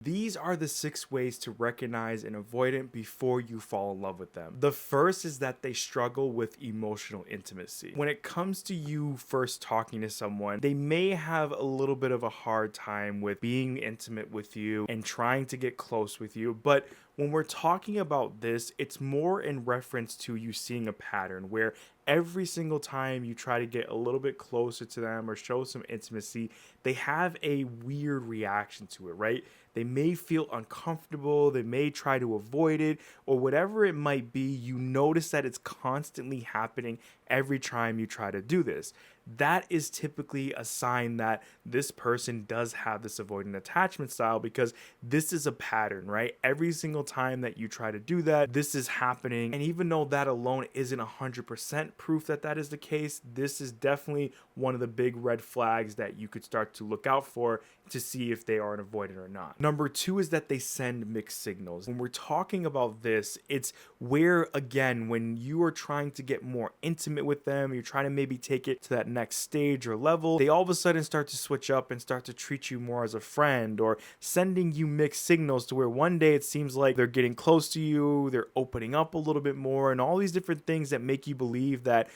These are the 6 ways to recognize an avoidant before you fall in love with them. The first is that they struggle with emotional intimacy. When it comes to you first talking to someone, they may have a little bit of a hard time with being intimate with you and trying to get close with you. But when we're talking about this, it's more in reference to you seeing a pattern where every single time you try to get a little bit closer to them or show some intimacy, they have a weird reaction to it, right? They may feel uncomfortable, they may try to avoid it, or whatever it might be. You notice that it's constantly happening every time you try to do this. That is typically a sign that this person does have this avoidant attachment style, because this is a pattern, right? Every single time that you try to do that, this is happening. And even though that alone isn't 100% proof that that is the case, this is definitely one of the big red flags that you could start to look out for to see if they are an avoidant or not. Number 2 is that they send mixed signals. When we're talking about this, it's where, again, when you are trying to get more intimate with them, you're trying to maybe take it to that next stage or level, they all of a sudden start to switch up and start to treat you more as a friend, or sending you mixed signals to where one day it seems like they're getting close to you, they're opening up a little bit more, and all these different things that make you believe that,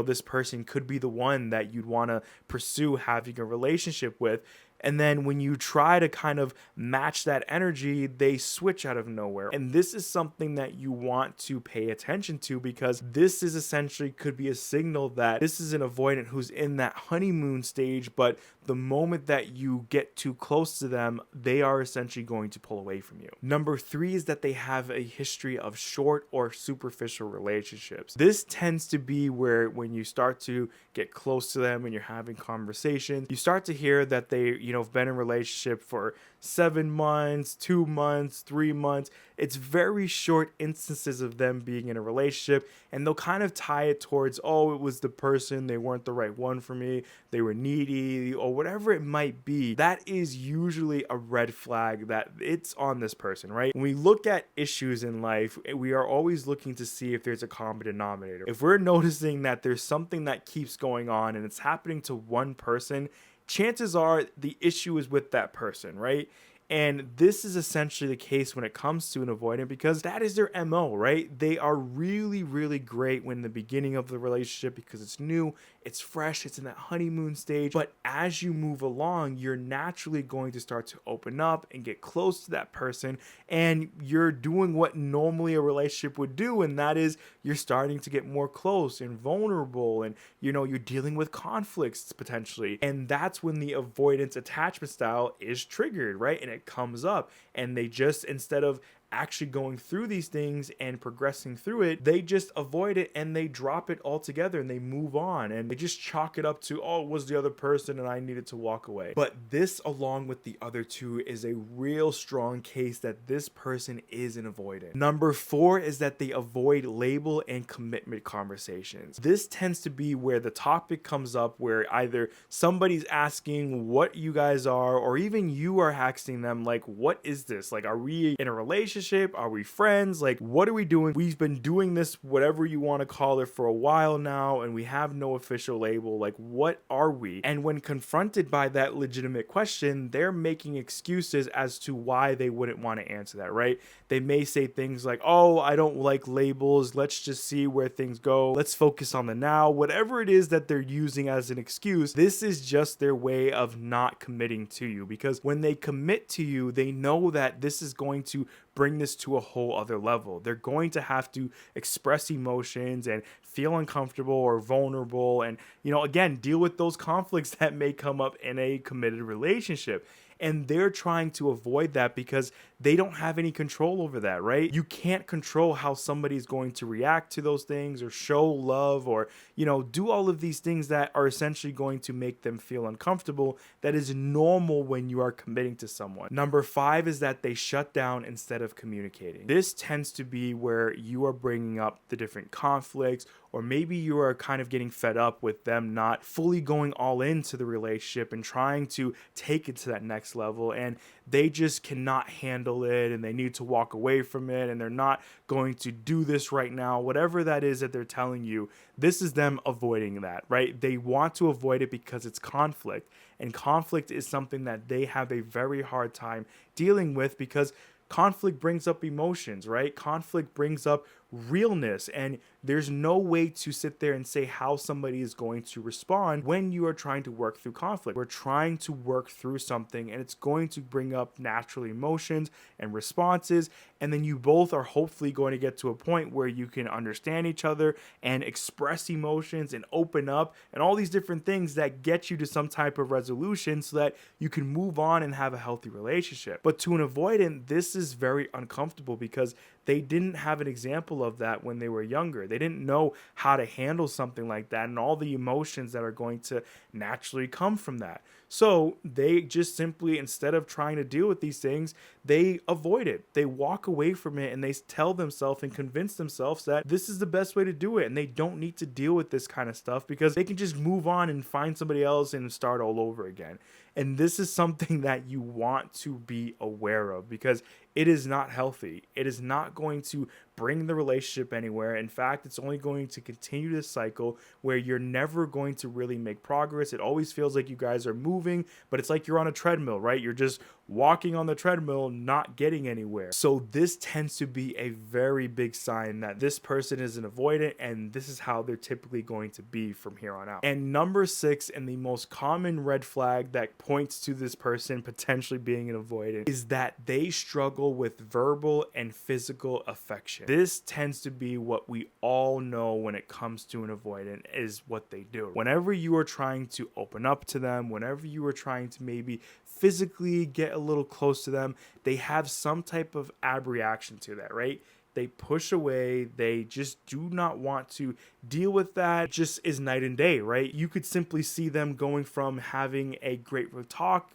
this person could be the one that you'd want to pursue having a relationship with. And then when you try to kind of match that energy, they switch out of nowhere. And this is something that you want to pay attention to, because this is essentially could be a signal that this is an avoidant who's in that honeymoon stage, but the moment that you get too close to them, they are essentially going to pull away from you. Number 3 is that they have a history of short or superficial relationships. This tends to be where when you start to get close to them and you're having conversations, you start to hear that they, have been in a relationship for 7 months, 2 months, 3 months. It's very short instances of them being in a relationship, and they'll kind of tie it towards, oh, it was the person, they weren't the right one for me, they were needy, or whatever it might be. That is usually a red flag that it's on this person, right? When we look at issues in life, we are always looking to see if there's a common denominator. If we're noticing that there's something that keeps going on and it's happening to one person, chances are the issue is with that person, right? And this is essentially the case when it comes to an avoidant, because that is their MO, right? They are really, really great when the beginning of the relationship, because it's new, it's fresh, it's in that honeymoon stage. But as you move along, you're naturally going to start to open up and get close to that person. And you're doing what normally a relationship would do. And that is you're starting to get more close and vulnerable. And, you're dealing with conflicts potentially. And that's when the avoidance attachment style is triggered, right? And it comes up, and they just, instead of actually going through these things and progressing through it, they just avoid it and they drop it altogether and they move on, and they just chalk it up to, oh, it was the other person and I needed to walk away. But this, along with the other two, is a real strong case that this person is an avoidant. Number 4 is that they avoid label and commitment conversations. This tends to be where the topic comes up where either somebody's asking what you guys are, or even you are asking them, like, what is this? Like, are we in a relationship? Are we friends? Like, what are we doing? We've been doing this, whatever you want to call it, for a while now, and we have no official label. Like, what are we? And when confronted by that legitimate question, they're making excuses as to why they wouldn't want to answer that, right? They may say things like, oh, I don't like labels. Let's just see where things go. Let's focus on the now. Whatever it is that they're using as an excuse, this is just their way of not committing to you, because when they commit to you, they know that this is going to bring this to a whole other level. They're going to have to express emotions and feel uncomfortable or vulnerable, and, again, deal with those conflicts that may come up in a committed relationship. And they're trying to avoid that because they don't have any control over that, right? You can't control how somebody's going to react to those things or show love or, do all of these things that are essentially going to make them feel uncomfortable. That is normal when you are committing to someone. Number 5 is that they shut down instead of communicating. This tends to be where you are bringing up the different conflicts, or maybe you are kind of getting fed up with them not fully going all into the relationship and trying to take it to that next next level and they just cannot handle it and they need to walk away from it and they're not going to do this right now, whatever that is that they're telling you, this is them avoiding that, right? They want to avoid it because it's conflict, and conflict is something that they have a very hard time dealing with because conflict brings up emotions, right? Conflict brings up realness, and there's no way to sit there and say how somebody is going to respond when you are trying to work through conflict. We're trying to work through something and it's going to bring up natural emotions and responses, and then you both are hopefully going to get to a point where you can understand each other and express emotions and open up and all these different things that get you to some type of resolution so that you can move on and have a healthy relationship. But to an avoidant, this is very uncomfortable because they didn't have an example of that when they were younger. They didn't know how to handle something like that and all the emotions that are going to naturally come from that. So they just simply, instead of trying to deal with these things, they avoid it. They walk away from it and they tell themselves and convince themselves that this is the best way to do it and they don't need to deal with this kind of stuff because they can just move on and find somebody else and start all over again. And this is something that you want to be aware of because it is not healthy. It is not going to bring the relationship anywhere. In fact, it's only going to continue this cycle where you're never going to really make progress. It always feels like you guys are moving, but it's like you're on a treadmill, right? You're just walking on the treadmill, not getting anywhere. So this tends to be a very big sign that this person is an avoidant, and this is how they're typically going to be from here on out. And number 6, and the most common red flag that points to this person potentially being an avoidant, is that they struggle with verbal and physical affection. This tends to be what we all know when it comes to an avoidant, is what they do. Whenever you are trying to open up to them, whenever you are trying to maybe physically get a little close to them, they have some type of abreaction to that, right? They push away. They just do not want to deal with that. It just is night and day, right? You could simply see them going from having a great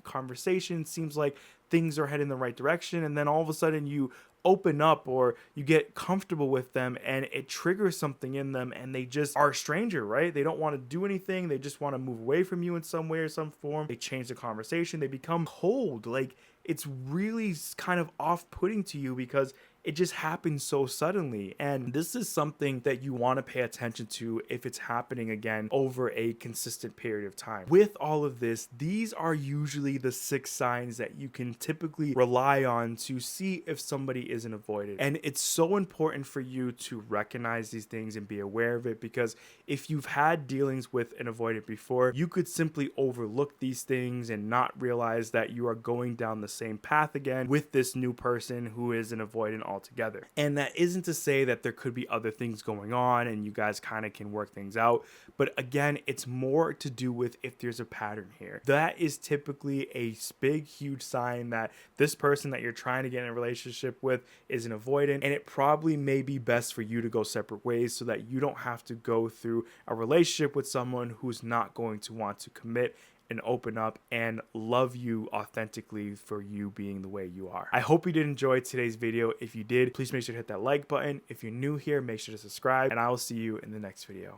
conversation, seems like things are heading in the right direction, and then all of a sudden you open up or you get comfortable with them and it triggers something in them and they just are a stranger, right? They don't want to do anything. They just want to move away from you in some way or some form. They change the conversation. They become cold. Like, it's really kind of off-putting to you because it just happens so suddenly. And this is something that you want to pay attention to if it's happening again over a consistent period of time. With all of this, these are usually the 6 signs that you can typically rely on to see if somebody is an avoidant. And it's so important for you to recognize these things and be aware of it, because if you've had dealings with an avoidant before, you could simply overlook these things and not realize that you are going down the same path again with this new person who is an avoidant altogether. And that isn't to say that there could be other things going on and you guys kind of can work things out, but again, it's more to do with if there's a pattern here. That is typically a big, huge sign that this person that you're trying to get in a relationship with is an avoidant, and it probably may be best for you to go separate ways so that you don't have to go through a relationship with someone who's not going to want to commit and open up and love you authentically for you being the way you are. I hope you did enjoy today's video. If you did, please make sure to hit that like button. If you're new here, make sure to subscribe, and I will see you in the next video.